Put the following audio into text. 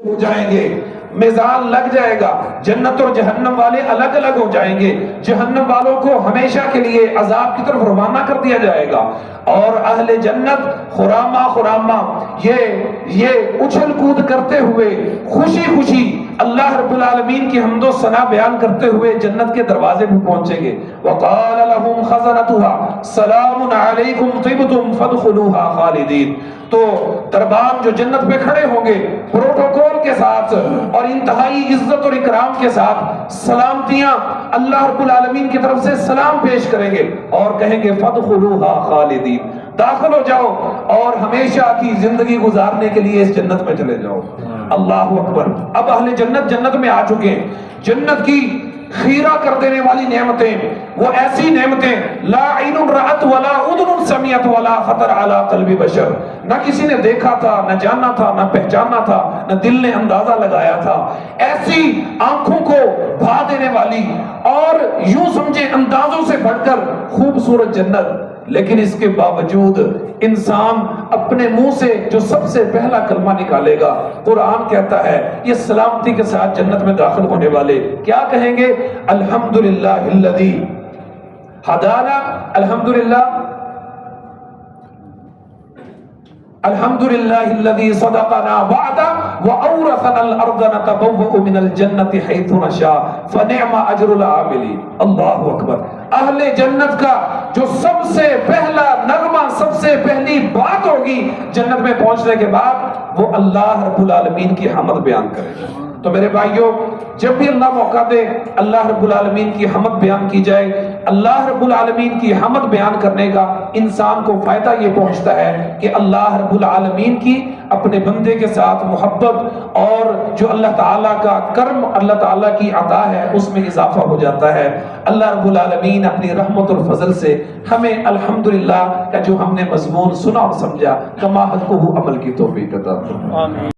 ہو جائیں گے، میزان لگ جائے گا، جنت اور جہنم والے الگ الگ ہو جائیں گے، جہنم والوں کو ہمیشہ کے لیے عذاب کی طرف روانہ کر دیا جائے گا، اور اہل جنت خرامہ خرامہ یہ اچھل کود کرتے ہوئے خوشی خوشی اللہ رب العالمین کی حمد و ثنا بیان کرتے ہوئے جنت کے دروازے پہ پہنچیں گے۔ وقال لهم خزنتها سلام علیکم طبتم فادخلوها خالدین۔ تو دربان جو جنت پہ کھڑے ہوں گے پروٹوکول کے ساتھ اور انتہائی عزت اور اکرام کے ساتھ سلامتیاں اللہ رب العالمین کی طرف سے سلام پیش کریں گے اور کہیں گے فادخلوها خالدین، داخل ہو جاؤ اور ہمیشہ کی زندگی گزارنے کے لیے اس جنت میں چلے جاؤ۔ اللہ اکبر۔ اب اہل جنت جنت میں آ چکے ہیں، جنت کی خیرہ کر دینے والی نعمتیں، وہ ایسی نعمتیں لا عین رأت ولا اذن سمعت ولا خطر علی قلب بشر، نہ کسی نے دیکھا تھا، نہ جانا تھا، نہ پہچانا تھا، نہ دل نے اندازہ لگایا تھا، ایسی آنکھوں کو بھا دینے والی اور یوں سمجھے اندازوں سے بڑھ کر خوبصورت جنت۔ لیکن اس کے باوجود انسان اپنے منہ سے جو سب سے پہلا کلمہ نکالے گا، قرآن کہتا ہے یہ سلامتی کے ساتھ جنت میں داخل ہونے والے کیا کہیں گے؟ الحمدللہ الذی ہدانا، الحمدللہ الحمدللہ الذی صدقنا وعدہ وأورثنا الارض نتبوأ من الجنت حیث نشاء فنعم اجر العاملین۔ اللہ اکبر۔ اہل جنت کا جو سب سے پہلا نغمہ، سب سے پہلی بات ہوگی جنت میں پہنچنے کے بعد، وہ اللہ رب العالمین کی حمد بیان کرے گا۔ تو میرے بھائیوں، جب بھی اللہ موقع دے اللہ رب العالمین کی حمد بیان کی جائے، اللہ رب العالمین کی حمد بیان کرنے کا انسان کو فائدہ یہ پہنچتا ہے کہ اللہ رب العالمین کی اپنے بندے کے ساتھ محبت اور جو اللہ تعالیٰ کا کرم، اللہ تعالیٰ کی عطا ہے، اس میں اضافہ ہو جاتا ہے۔ اللہ رب العالمین اپنی رحمت اور فضل سے ہمیں الحمدللہ کا جو ہم نے مضمون سنا اور سمجھا، کما حق کو عمل کی توفیق عطا فرمائے۔